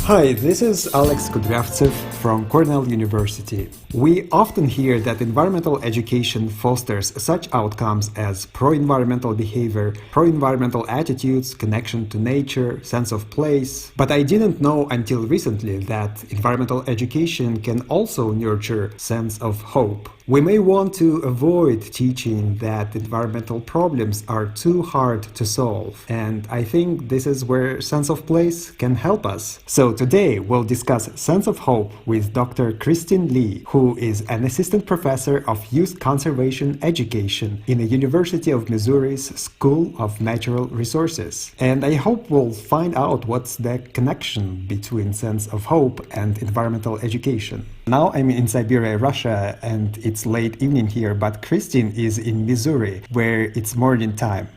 Hi, this is Alex Kudryavtsev from Cornell University. We often hear that environmental education fosters such outcomes as pro-environmental behavior, pro-environmental attitudes, connection to nature, sense of place. But I didn't know until recently that environmental education can also nurture sense of hope. We may want to avoid teaching that environmental problems are too hard to solve, and I think this is where sense of place can help us. So today we'll discuss sense of hope with Dr. Christine Lee, who is an assistant professor of youth conservation education in the University of Missouri's School of Natural Resources. And I hope we'll find out what's the connection between sense of hope and environmental education. Now I'm in Siberia, Russia, and it's late evening here, but Christine is in Missouri, where it's morning time.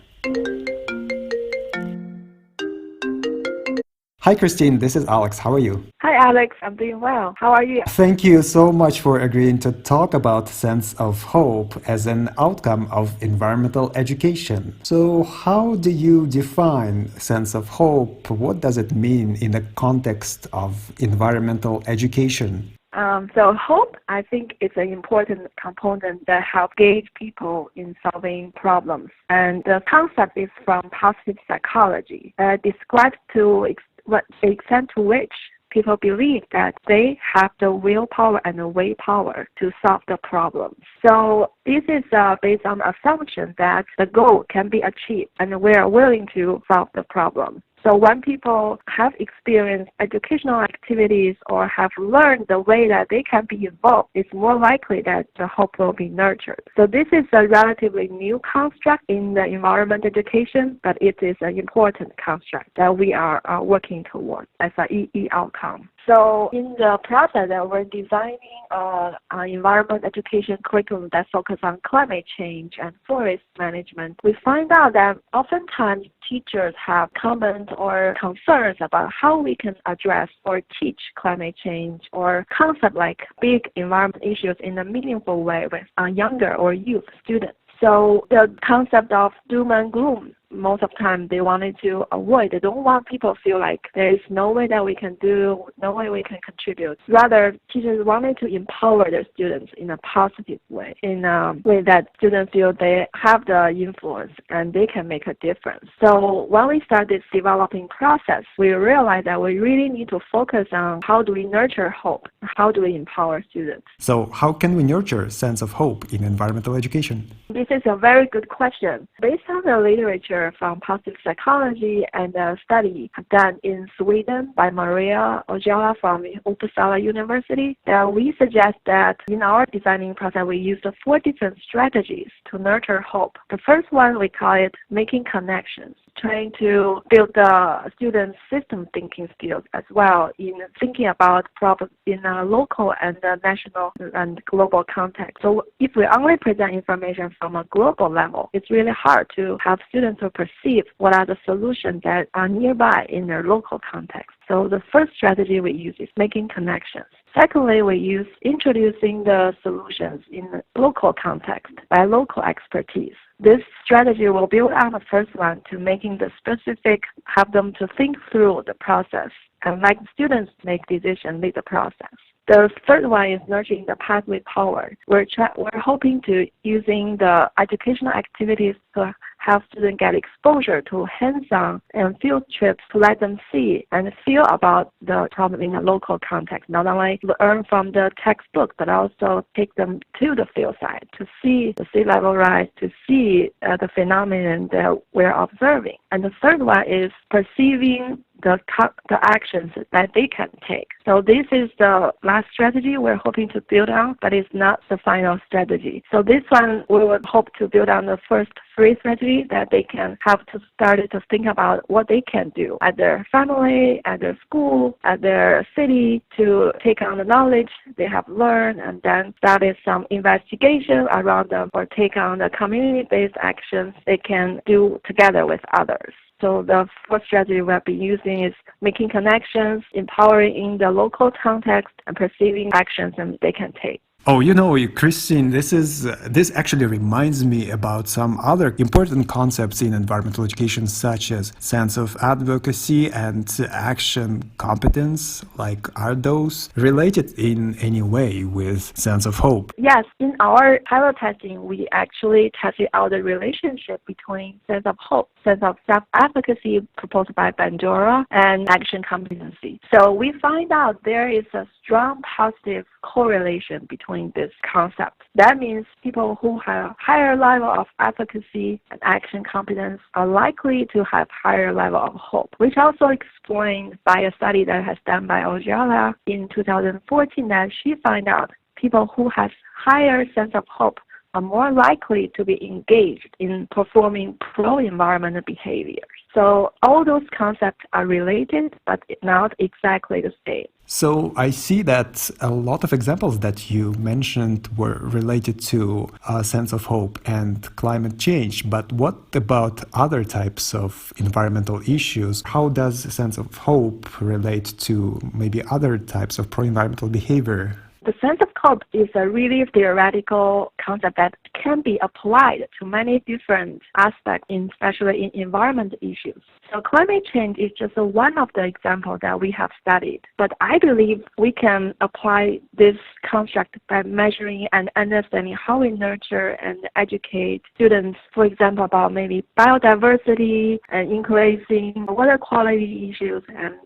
Hi, Christine. This is Alex. How are you? Hi, Alex. I'm doing well. How are you? Thank you so much for agreeing to talk about sense of hope as an outcome of environmental education. So, how do you define sense of hope? What does it mean in the context of environmental education? So hope, I think, is an important component that helps gauge people in solving problems. And the concept is from positive psychology, describes the extent to which people believe that they have the willpower and the way power to solve the problem. So this is based on the assumption that the goal can be achieved and we are willing to solve the problem. So when people have experienced educational activities or have learned the way that they can be involved, it's more likely that the hope will be nurtured. So this is a relatively new construct in the environment education, but it is an important construct that we are working towards as an EE outcome. So in the process that we're designing an environment education curriculum that focuses on climate change and forest management, we find out that oftentimes teachers have comments or concerns about how we can address or teach climate change or concepts like big environment issues in a meaningful way with younger or youth students. So the concept of doom and gloom, most of the time they wanted to avoid. They don't want people to feel like there is no way that we can do, no way we can contribute. Rather, teachers wanted to empower their students in a positive way, in a way that students feel they have the influence and they can make a difference. So when we start this developing process, we realize that we really need to focus on how do we nurture hope, how do we empower students. So how can we nurture sense of hope in environmental education? This is a very good question. Based on the literature from positive psychology and a study done in Sweden by Maria Ojala from Uppsala University, we suggest that in our designing process, we used 4 different strategies to nurture hope. The first one, we call it making connections, trying to build the students' system thinking skills as well in thinking about problems in a local and national and global context. So if we only present information from a global level, it's really hard to have students to perceive what are the solutions that are nearby in their local context. So the first strategy we use is making connections. Secondly, we use introducing the solutions in the local context by local expertise. This strategy will build on the first one to making the specific, have them to think through the process and let students make decisions, lead the process. The third one is nurturing the pathway power. We're hoping to using the educational activities to have students get exposure to hands-on and field trips to let them see and feel about the problem in a local context. Not only learn from the textbook, but also take them to the field side to see the sea level rise, to see the phenomenon that we're observing. And the third one is perceiving the actions that they can take. So this is the last strategy we're hoping to build on, but it's not the final strategy. So this one, we would hope to build on the first 3 strategies that they can have to start to think about what they can do at their family, at their school, at their city to take on the knowledge they have learned and then started some investigation around them or take on the community-based actions they can do together with others. So the fourth strategy we'll be using is making connections, empowering in the local context, and perceiving actions that they can take. Oh, Christine, this actually reminds me about some other important concepts in environmental education, such as sense of advocacy and action competence. Like, are those related in any way with sense of hope? Yes, in our pilot testing, we actually tested out the relationship between sense of hope, sense of self-efficacy proposed by Bandura, and action competency. So we find out there is a strong positive correlation between this concept. That means people who have higher level of efficacy and action competence are likely to have higher level of hope, which also explained by a study that has done by Ojala in 2014 that she found out people who have higher sense of hope are more likely to be engaged in performing pro-environmental behavior. So all those concepts are related, but not exactly the same. So I see that a lot of examples that you mentioned were related to a sense of hope and climate change. But what about other types of environmental issues? How does a sense of hope relate to maybe other types of pro-environmental behavior? The sense of hope is a really theoretical concept that can be applied to many different aspects, especially in environment issues. So climate change is just one of the examples that we have studied. But I believe we can apply this construct by measuring and understanding how we nurture and educate students, for example, about maybe biodiversity and increasing water quality issues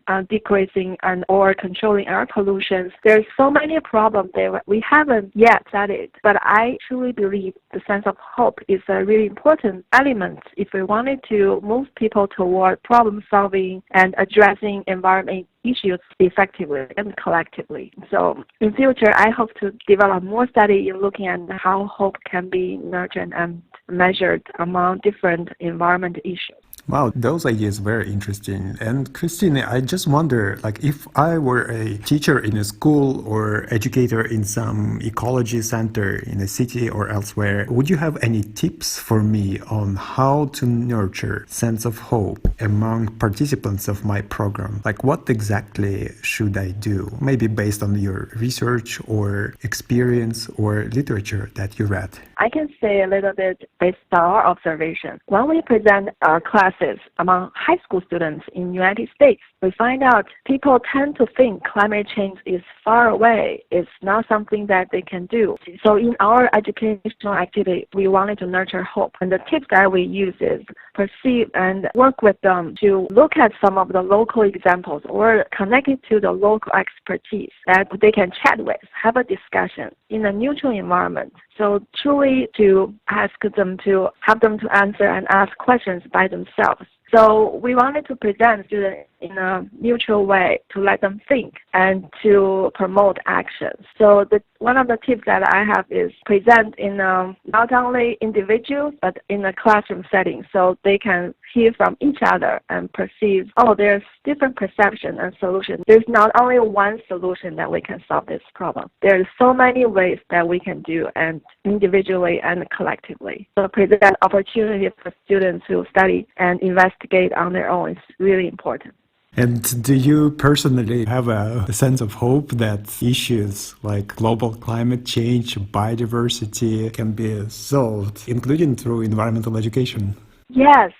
and decreasing and or controlling air pollution. There's so many problems that we haven't yet studied. But I truly believe the sense of hope is a really important element if we wanted to move people toward problem solving and addressing environment issues effectively and collectively. So in future, I hope to develop more study in looking at how hope can be nurtured and measured among different environment issues. Wow, those ideas are very interesting. And Christine, I just wonder, like, if I were a teacher in a school or educator in some ecology center in a city or elsewhere, would you have any tips for me on how to nurture sense of hope among participants of my program? Like, what exactly should I do? Maybe based on your research or experience or literature that you read. I can say a little bit based on our observation. When we present classes among high school students in the United States, we find out people tend to think climate change is far away. It's not something that they can do. So in our educational activity, we wanted to nurture hope. And the tips that we use is perceive and work with them to look at some of the local examples or connect it to the local expertise that they can chat with, have a discussion in a neutral environment. So truly to ask them to have them to answer and ask questions by themselves. So we wanted to present students in a neutral way to let them think and to promote actions. So one of the tips that I have is present in not only individuals but in a classroom setting so they can hear from each other and perceive, there's different perception and solution. There's not only one solution that we can solve this problem. There's so many ways that we can do and individually and collectively. So present opportunity for students to study and investigate on their own is really important. And do you personally have a sense of hope that issues like global climate change, biodiversity can be solved, including through environmental education? Yes,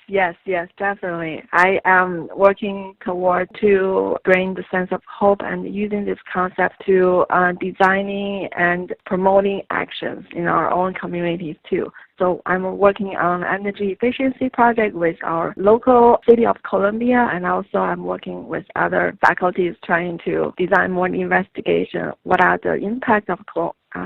definitely. I am working toward to bring the sense of hope and using this concept to designing and promoting actions in our own communities too. So I'm working on energy efficiency project with our local city of Columbia, and also I'm working with other faculties trying to design more investigation. What are the impacts of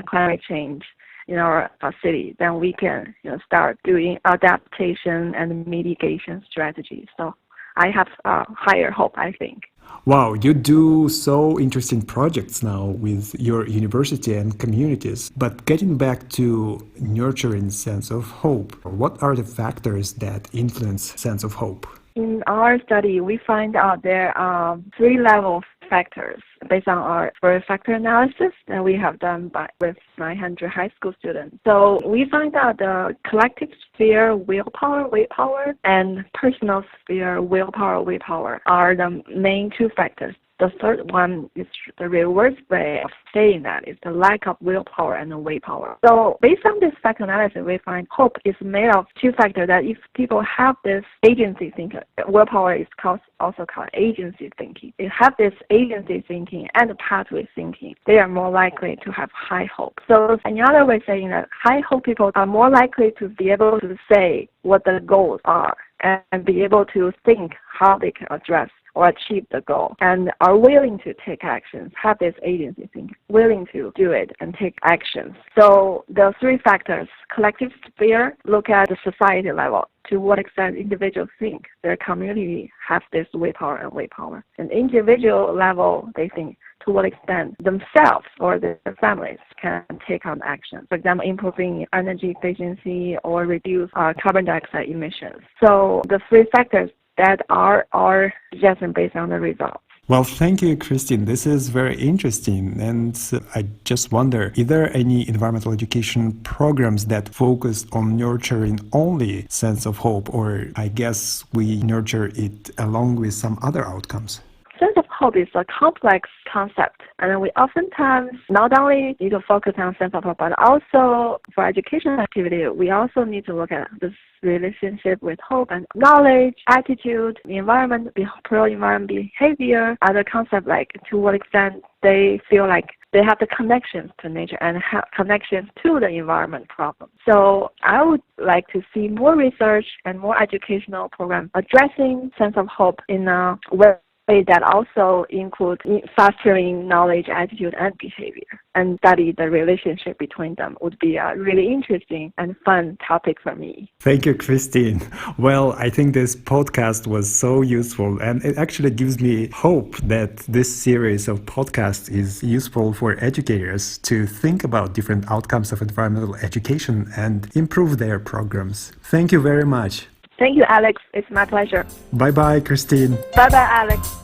climate change in our city? Then we can start doing adaptation and mitigation strategies. So I have higher hope, I think. Wow, you do so interesting projects now with your university and communities. But getting back to nurturing sense of hope, what are the factors that influence sense of hope? In our study, we find out there are 3 level factors based on our factor analysis that we have done with 900 high school students. So we find out the collective sphere willpower, weight power, and personal sphere willpower, weight power are the main 2 factors The third one is the reverse way of saying that is the lack of willpower and willpower. So based on this factor analysis, we find hope is made of two factors, that if people have this agency thinking, willpower is also called agency thinking. They have this agency thinking and pathway thinking, they are more likely to have high hope. So another way of saying that high hope people are more likely to be able to say what the goals are and be able to think how they can address or achieve the goal, and are willing to take actions, have this agency thinking, willing to do it and take actions. So the three factors: collective sphere, look at the society level, to what extent individuals think their community have this willpower and willpower. And individual level, they think to what extent themselves or their families can take on action. For example, improving energy efficiency or reduce carbon dioxide emissions. So the three factors that are our suggestion based on the results. Well, thank you, Christine. This is very interesting. And I just wonder, is there any environmental education programs that focus on nurturing only sense of hope, or I guess we nurture it along with some other outcomes? Sense of hope is a complex concept, and we oftentimes not only need to focus on sense of hope, but also for education activity, we also need to look at this relationship with hope and knowledge, attitude, environment, pro-environment behavior, other concepts like to what extent they feel like they have the connections to nature and have connections to the environment problem. So I would like to see more research and more educational programs addressing sense of hope in a way that also includes fostering knowledge, attitude, and behavior, and study the relationship between them would be a really interesting and fun topic for me. Thank you, Christine. Well, I think this podcast was so useful, and it actually gives me hope that this series of podcasts is useful for educators to think about different outcomes of environmental education and improve their programs. Thank you very much. Thank you, Alex. It's my pleasure. Bye-bye, Christine. Bye-bye, Alex.